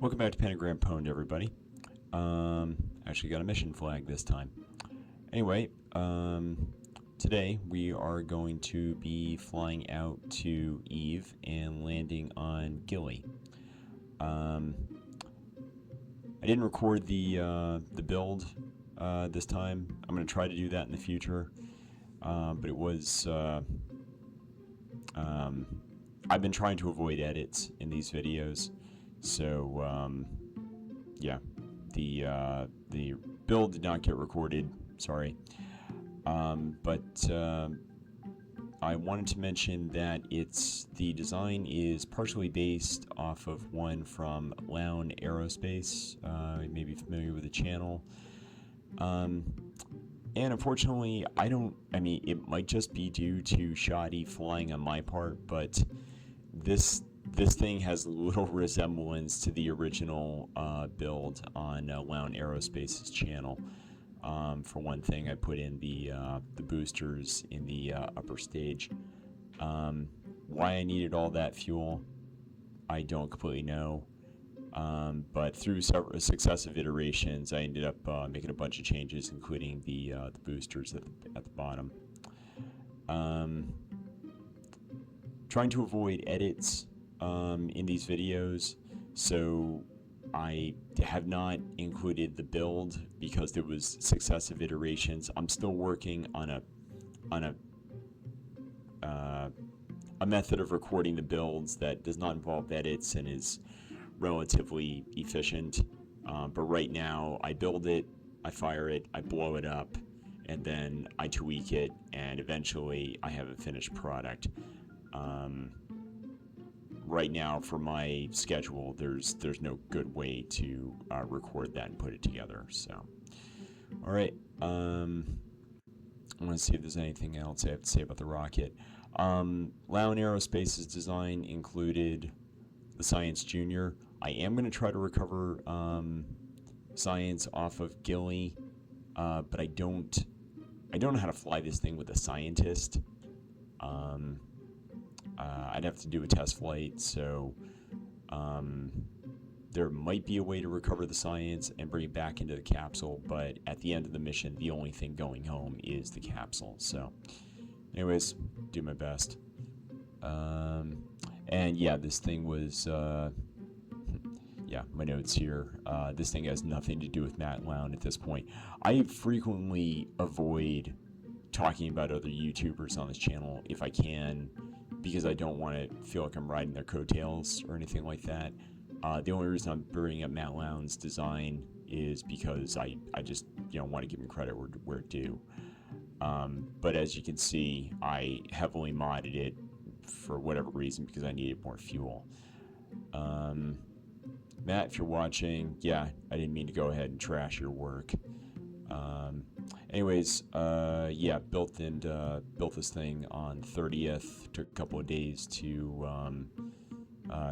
Welcome back to pentagrampwned, everybody. Actually got a mission flag this time. Anyway, today we are going to be flying out to Eve and landing on Gilly. I didn't record the build this time. I'm going to try to do that in the future, but it was I've been trying to avoid edits in these videos. So, yeah, the build did not get recorded, sorry. But I wanted to mention that the design is partially based off of one from Lown Aerospace. You may be familiar with the channel. And unfortunately, it might just be due to shoddy flying on my part, but this thing has little resemblance to the original build on Lown Aerospace's channel. For one thing, I put in the boosters in the upper stage. Why I needed all that fuel, I don't completely know. But through several successive iterations, I ended up making a bunch of changes, including the boosters at the bottom. Trying to avoid edits in these videos, so I have not included the build because there was successive iterations. I'm still working on a method of recording the builds that does not involve edits and is relatively efficient. But right now, I build it, I fire it, I blow it up, and then I tweak it, and eventually I have a finished product. Right now, for my schedule, there's no good way to record that and put it together. So, all right. I want to see if there's anything else I have to say about the rocket. Lown Aerospace's design included the Science Junior. I am going to try to recover Science off of Gilly, but I don't know how to fly this thing with a scientist. I'd have to do a test flight, so there might be a way to recover the Science and bring it back into the capsule, but at the end of the mission, the only thing going home is the capsule. So, anyways, do my best. And yeah, this thing was, yeah, my notes here. This thing has nothing to do with Matt Lown at this point. I frequently avoid talking about other YouTubers on this channel if I can, because I don't want to feel like I'm riding their coattails or anything like that. The only reason I'm bringing up Matt Lown's design is because I just want to give him credit where it's due. But as you can see, I heavily modded it for whatever reason because I needed more fuel. Matt, if you're watching, yeah, I didn't mean to go ahead and trash your work. Anyways, yeah, built this thing on 30th. Took a couple of days to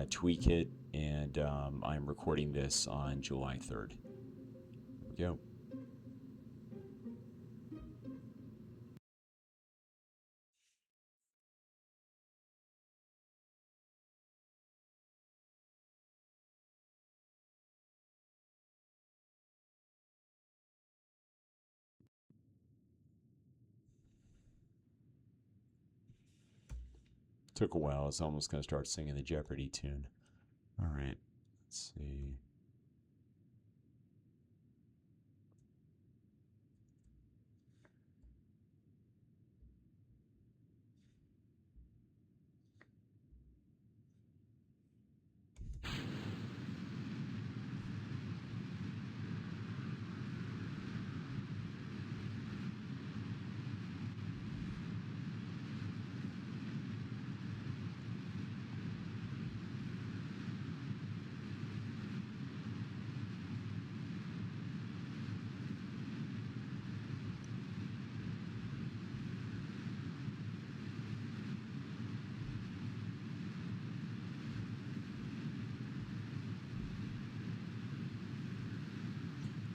tweak it, and I'm recording this on July 3rd. Here we go. Took a while. I was almost going to start singing the Jeopardy tune. All right, let's see.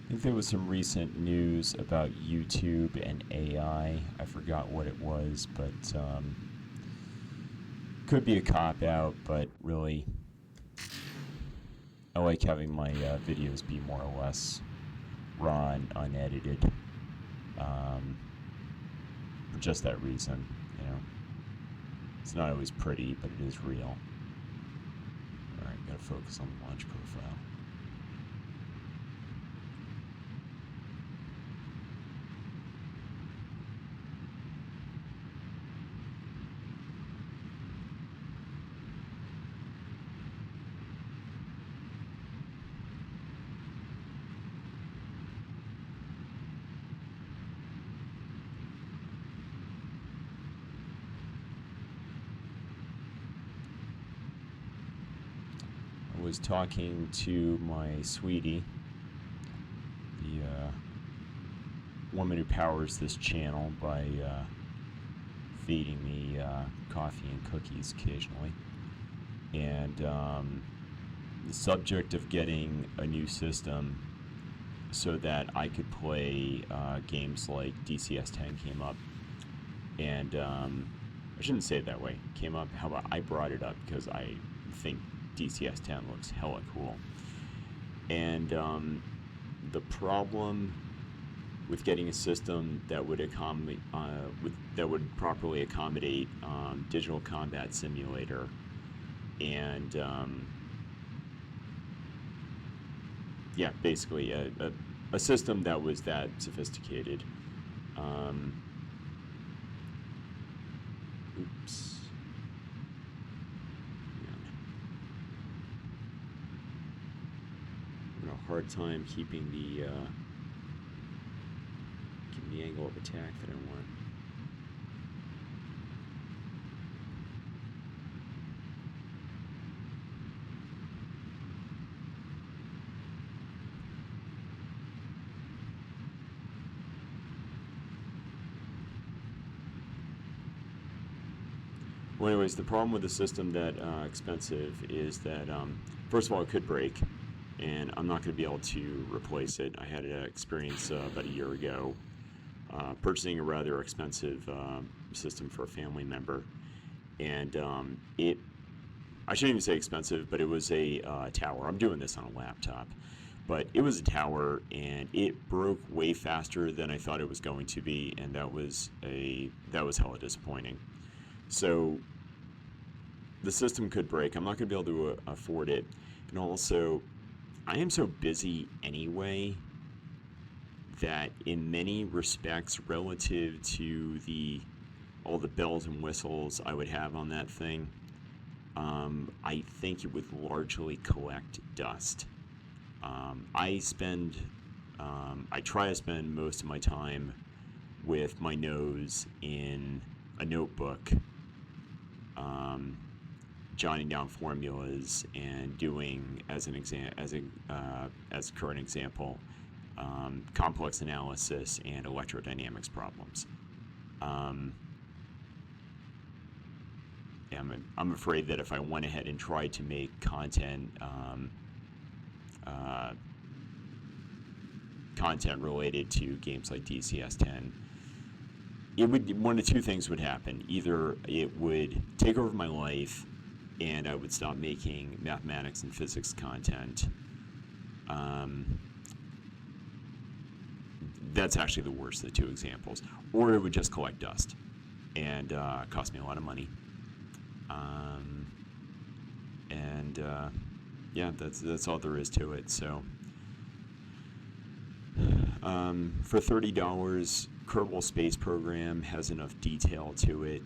I think there was some recent news about YouTube and AI. I forgot what it was, but could be a cop-out, but really I like having my videos be more or less raw and unedited, for just that reason, you know. It's not always pretty, but it is real. Alright, gotta focus on the launch profile. I was talking to my sweetie, the woman who powers this channel by feeding me coffee and cookies occasionally, and the subject of getting a new system so that I could play games like DCS-10 came up, and I shouldn't say it that way, came up, how about I brought it up because I think DCS-10 looks hella cool. And the problem with getting a system that would accommodate, that would properly accommodate Digital Combat Simulator and yeah, basically a system that was that sophisticated. Oops. A hard time keeping the angle of attack that I want. Well, anyways, the problem with the system that expensive is that first of all, it could break, and I'm not going to be able to replace it. I had an experience about a year ago purchasing a rather expensive system for a family member, and I shouldn't even say expensive, but it was a tower. I'm doing this on a laptop, but it was a tower, and it broke way faster than I thought it was going to be, and that was hella disappointing. So the system could break. I'm not going to be able to afford it, and also I am so busy anyway that in many respects relative to all the bells and whistles I would have on that thing, I think it would largely collect dust. I try to spend most of my time with my nose in a notebook, jotting down formulas and doing, as a current example, complex analysis and electrodynamics problems. I'm afraid that if I went ahead and tried to make content related to games like DCS-10, one of two things would happen. Either it would take over my life and I would stop making mathematics and physics content. That's actually the worst of the two examples. Or it would just collect dust and cost me a lot of money. Yeah, that's all there is to it. So for $30, Kerbal Space Program has enough detail to it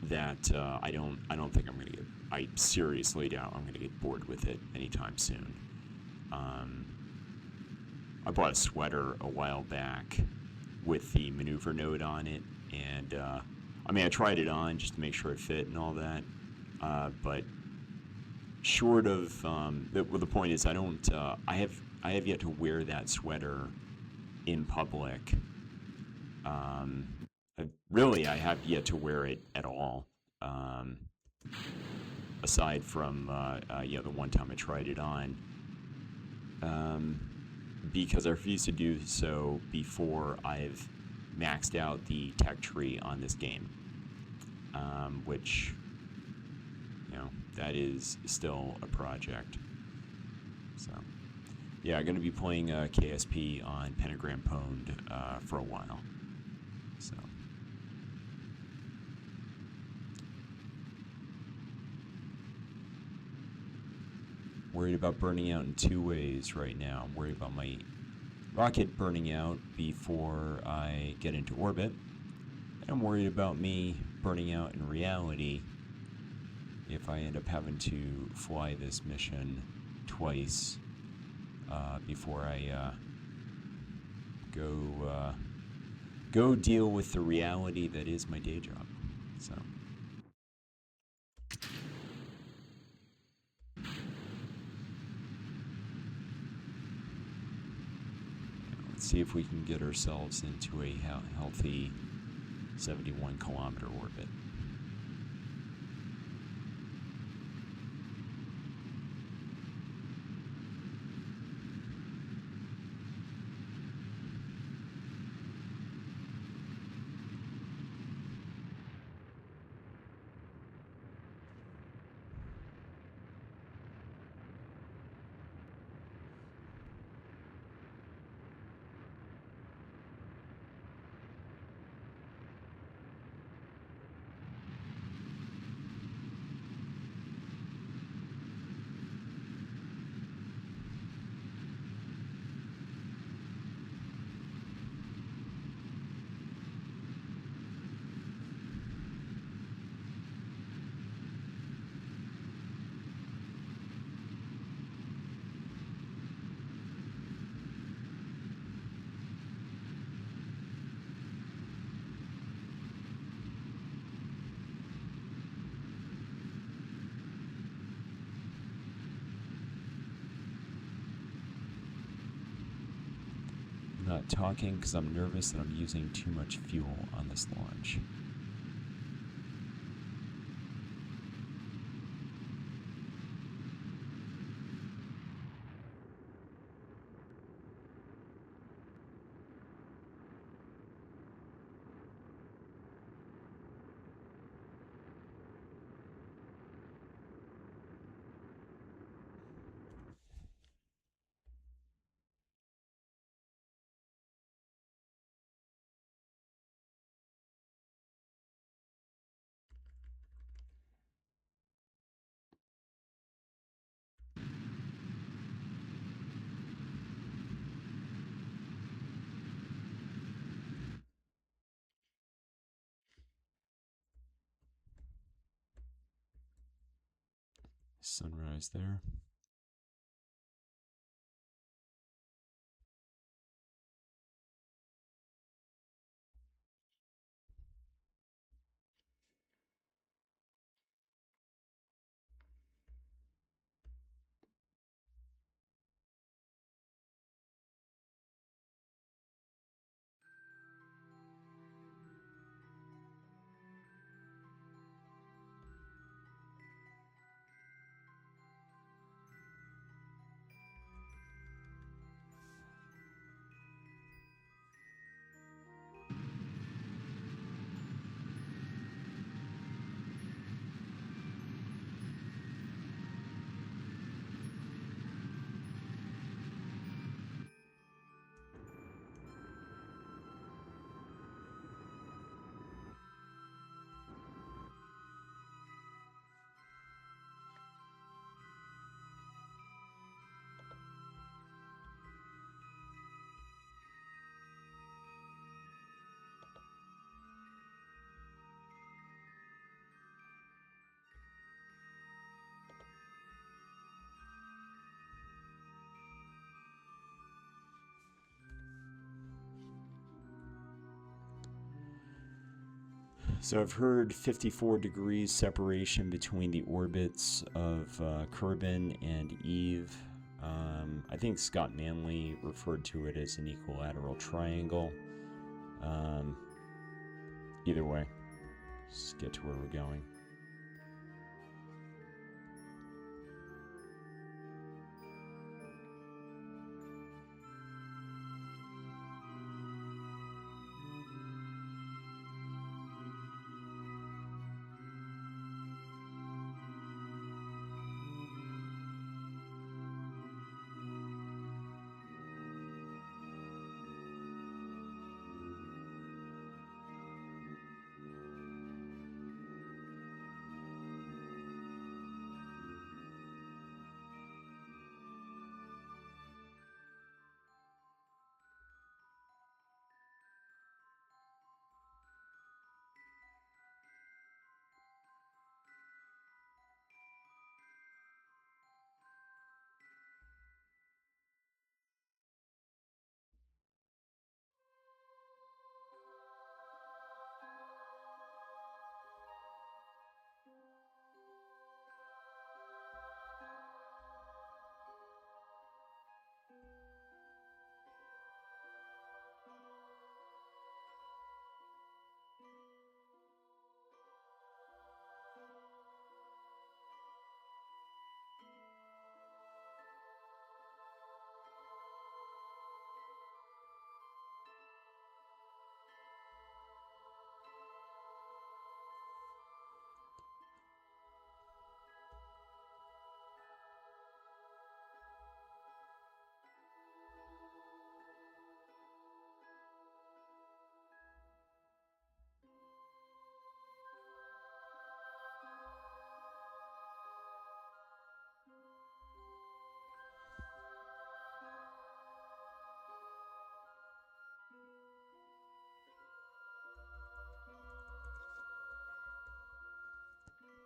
that I don't think I'm gonna get. I seriously doubt I'm gonna get bored with it anytime soon. I bought a sweater a while back with the maneuver node on it, and I tried it on just to make sure it fit and all that, but short of the point is I have yet to wear that sweater in public. I have yet to wear it at all, aside from the one time I tried it on, because I refuse to do so before I've maxed out the tech tree on this game, which, that is still a project. So, yeah, I'm going to be playing KSP on pentagrampwned for a while. So, worried about burning out in two ways right now. I'm worried about my rocket burning out before I get into orbit. And I'm worried about me burning out in reality if I end up having to fly this mission twice before I go deal with the reality that is my day job. So. Let's see if we can get ourselves into a healthy 71-kilometer orbit. Not talking because I'm nervous that I'm using too much fuel on this launch. Sunrise there. So I've heard 54 degrees separation between the orbits of Kerban and Eve. I think Scott Manley referred to it as an equilateral triangle. Either way, let's get to where we're going.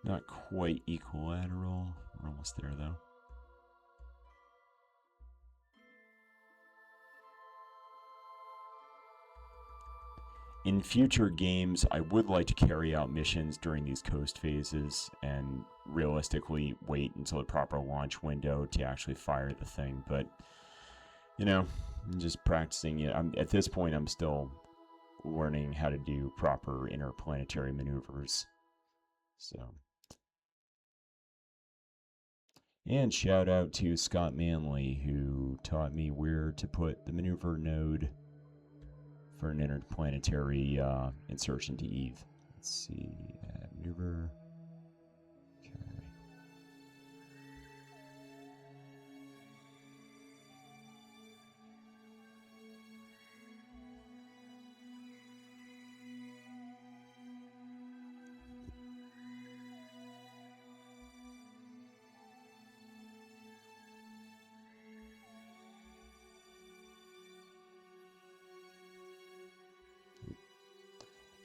Not quite equilateral. We're almost there, though. In future games, I would like to carry out missions during these coast phases and realistically wait until the proper launch window to actually fire the thing. But, you know, I'm just practicing it. At this point, I'm still learning how to do proper interplanetary maneuvers. So, and shout out to Scott Manley, who taught me where to put the maneuver node for an interplanetary insertion to Eve. Let's see, maneuver. Okay.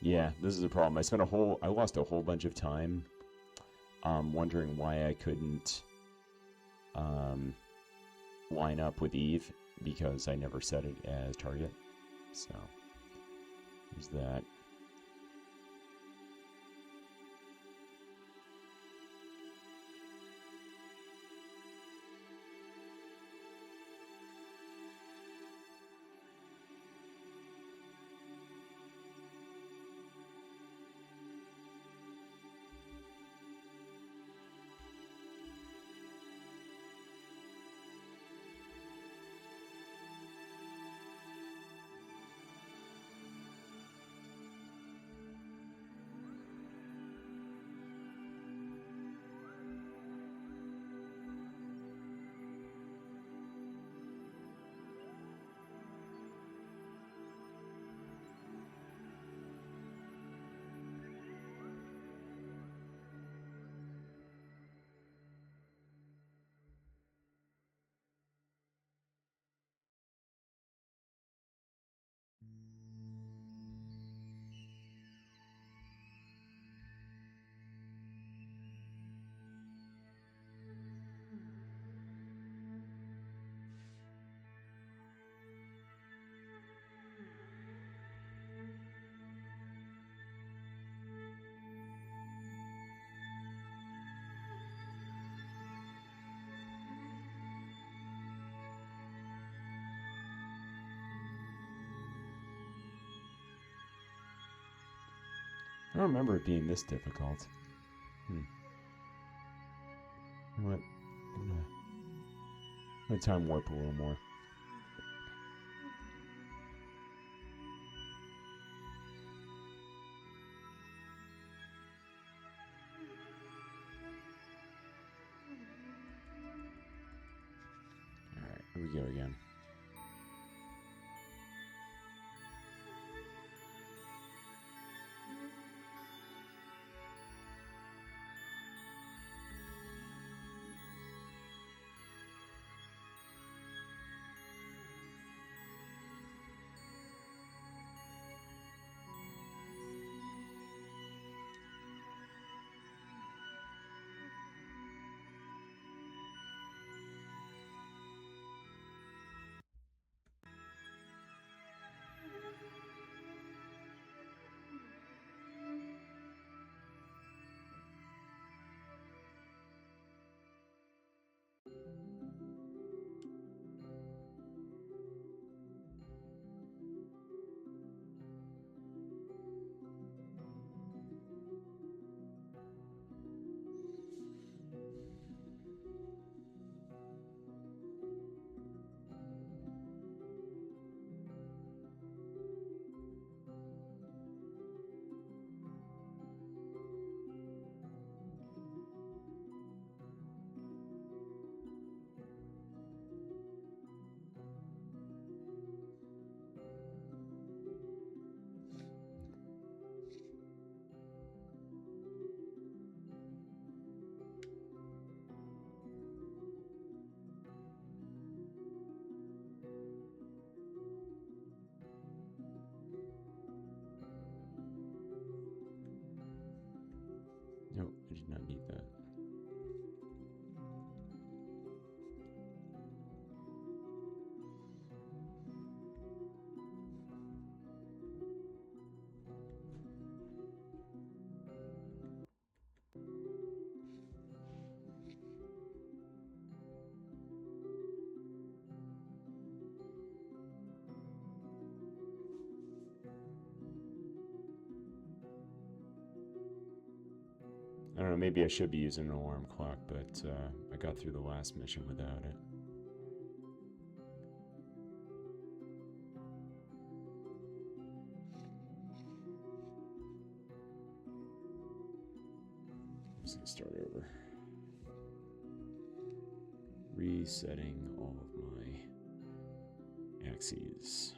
Yeah, this is a problem. I lost a whole bunch of time wondering why I couldn't line up with Eve because I never set it as target. So, there's that. I don't remember it being this difficult. You know what? I'm gonna time warp a little more. Alright, here we go again. know, maybe I should be using an alarm clock, but I got through the last mission without it. I'm just gonna start over. Resetting all of my axes.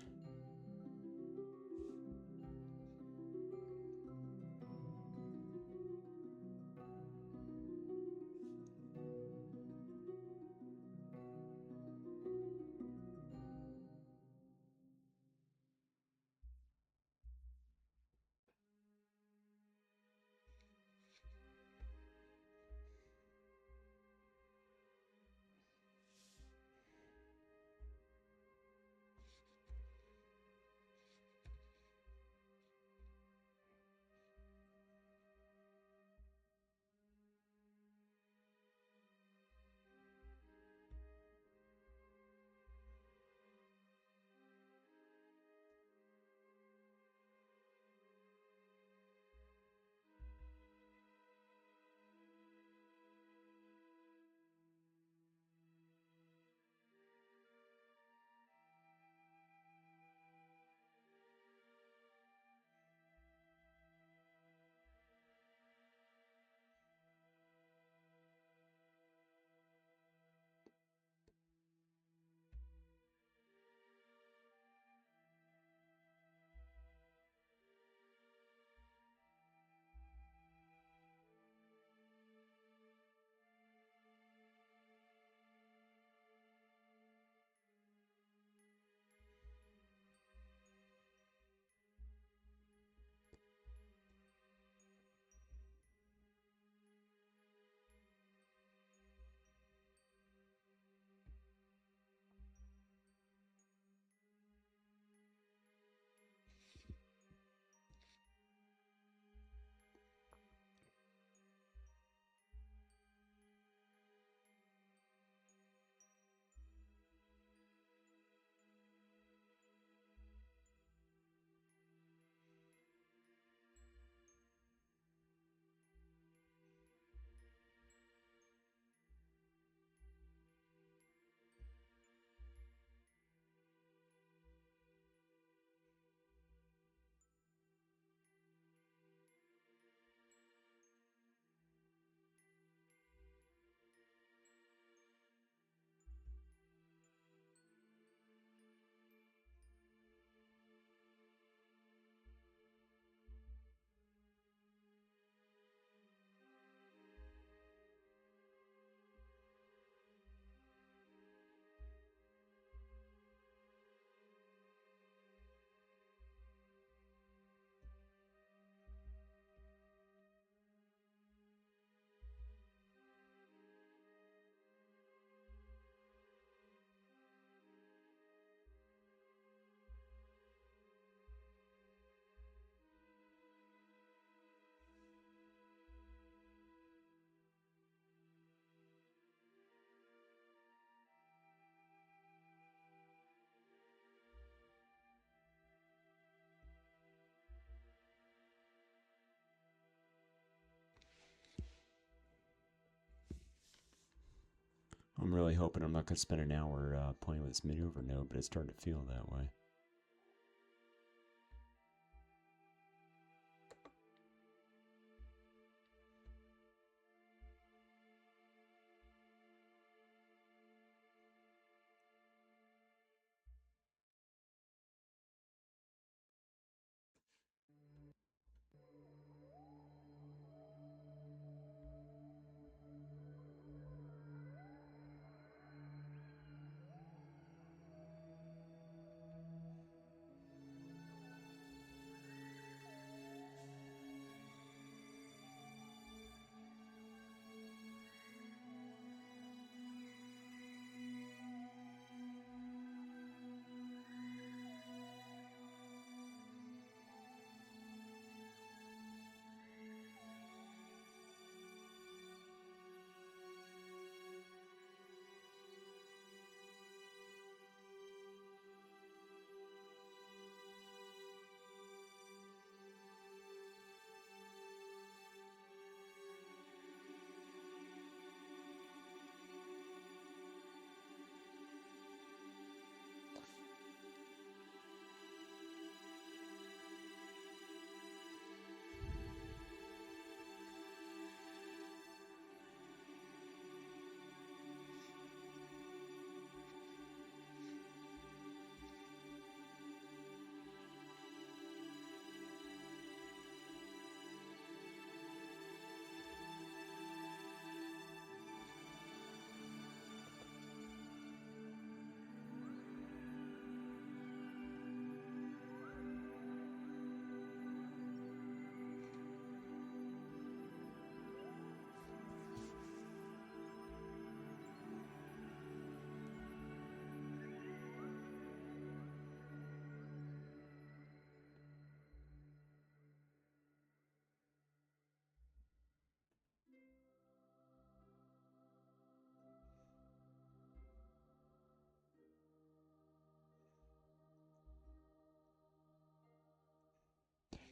I'm really hoping I'm not going to spend an hour playing with this maneuver node, but it's starting to feel that way.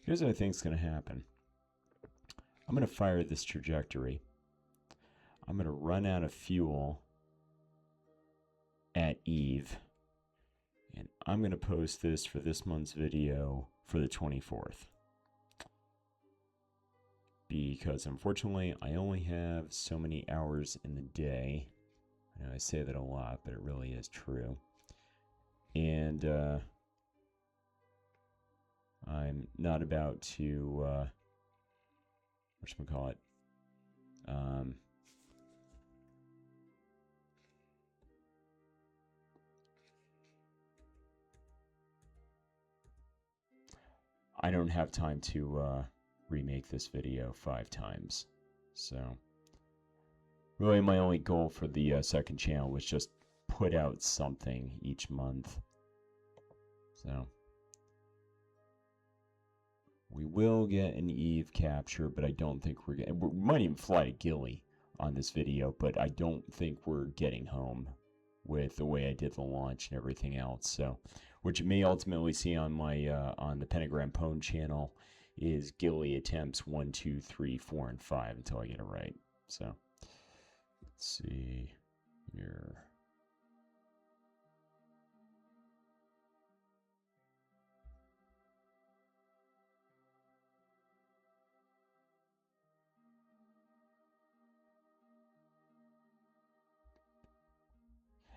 Here's what I think is going to happen. I'm going to fire this trajectory. I'm going to run out of fuel at Eve. And I'm going to post this for this month's video for the 24th. Because unfortunately, I only have so many hours in the day. I know I say that a lot, but it really is true. And I'm not about to, whatchamacallit, I don't have time to remake this video 5 times. So, really my only goal for the second channel was just put out something each month. So, we will get an Eve capture, but I don't think we're getting... We might even fly to Gilly on this video, but I don't think we're getting home with the way I did the launch and everything else. So, what you may ultimately see on my on the pentagrampwned channel is Gilly attempts 1, 2, 3, 4, and 5 until I get it right. So, let's see here.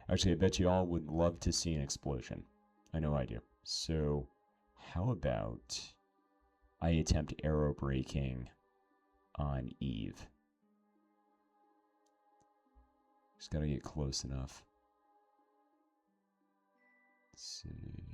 Actually, I bet you all would love to see an explosion. I know I do. So, how about I attempt aero braking on Eve? Just gotta get close enough. Let's see.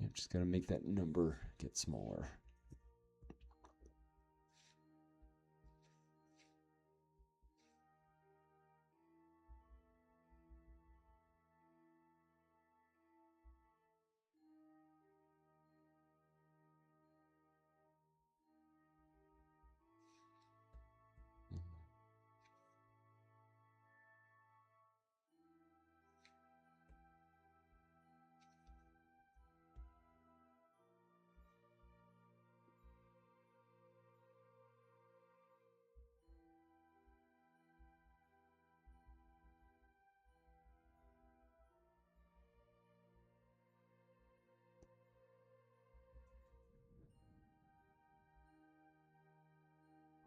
Yeah, just gotta make that number get smaller.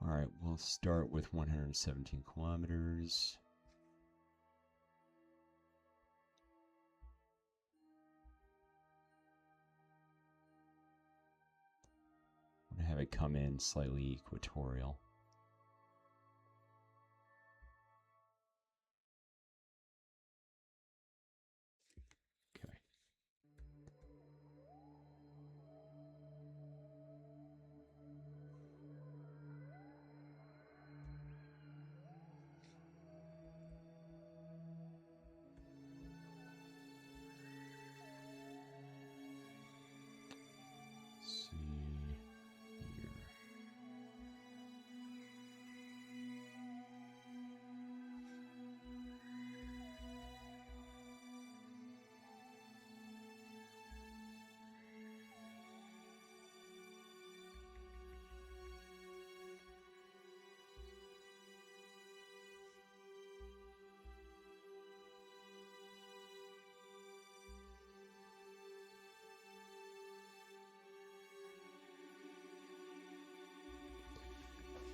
Alright, we'll start with 117 kilometers. I'm going to have it come in slightly equatorial. Okay. Let's see here.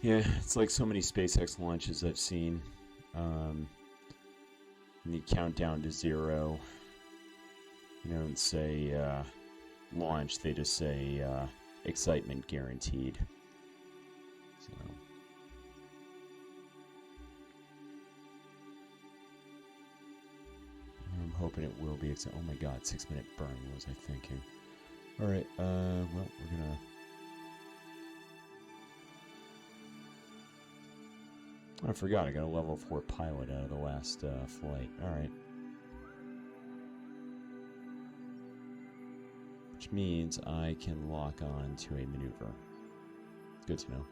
Yeah, it's like so many SpaceX launches I've seen. And you count down to 0. You don't say launch, they just say excitement guaranteed. So. I'm hoping it will be. Oh my god, 6-minute burn, what was I thinking? Alright, well, we're gonna... I forgot, I got a level 4 pilot out of the last flight. Alright. which means I can lock on to a maneuver. Good to know.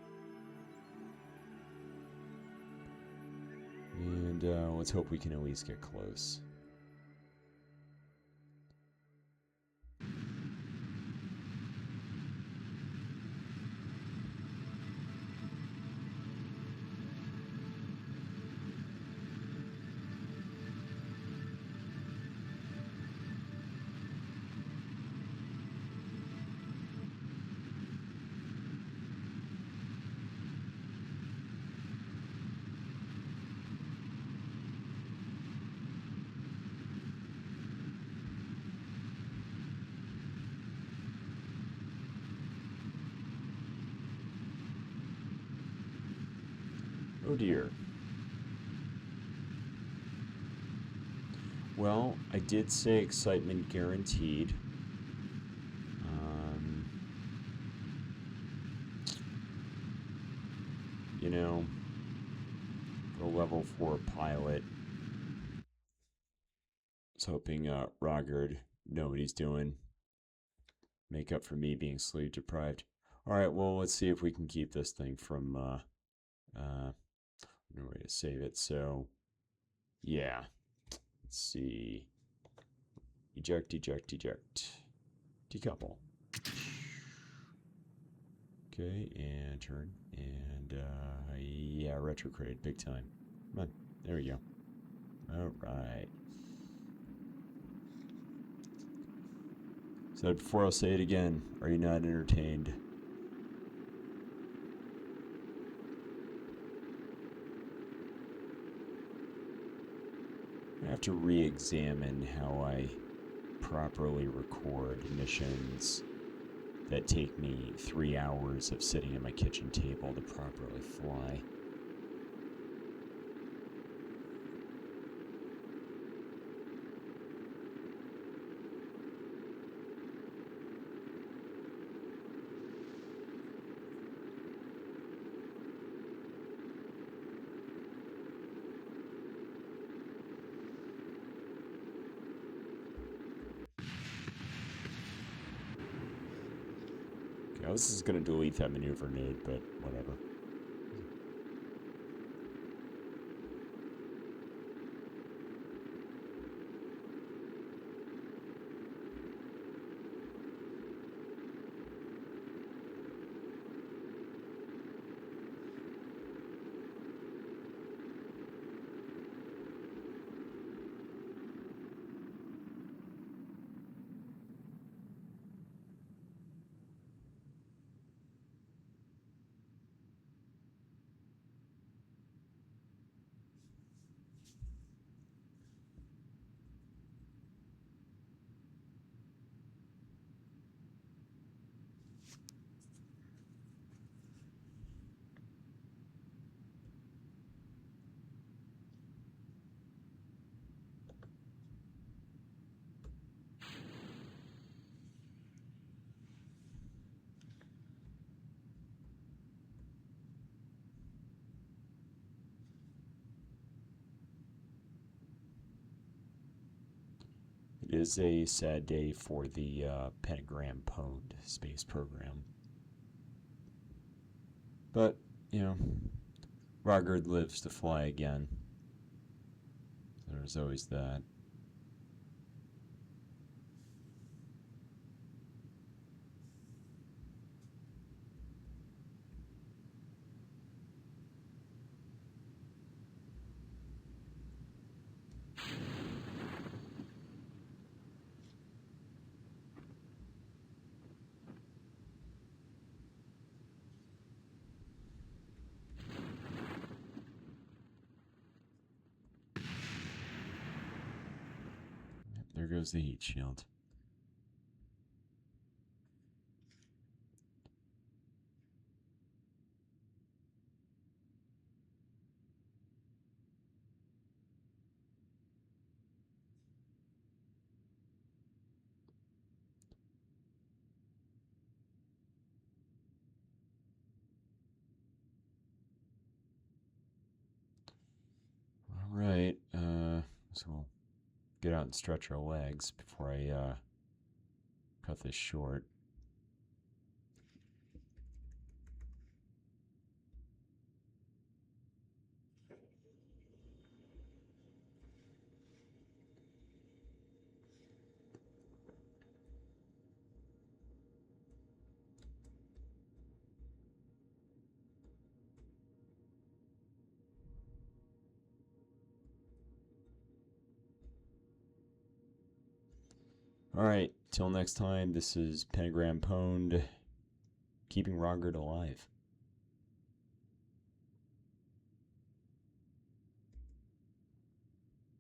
And let's hope we can at least get close. Oh dear. Well, I did say excitement guaranteed. You know, for a level 4 pilot, I was hoping Rogard know what he's doing. Make up for me being sleep deprived. Alright, well, let's see if we can keep this thing from, no way to save it, so, yeah. Let's see. Eject, eject, eject. Decouple. Okay, and turn. And, yeah, retrograde, big time. Come on, there we go. Alright. So before I'll say it again, are you not entertained? I have to re-examine how I properly record missions that take me 3 hours of sitting at my kitchen table to properly fly. Okay, this is going to delete that maneuver node, but whatever. It is a sad day for the pentagrampwned space program. But, you know, Rogard lives to fly again. There's always that. There goes the heat shield. Alright, so we'll get out and stretch our legs before I cut this short. Alright, till next time, this is pentagrampwned, keeping Robert alive.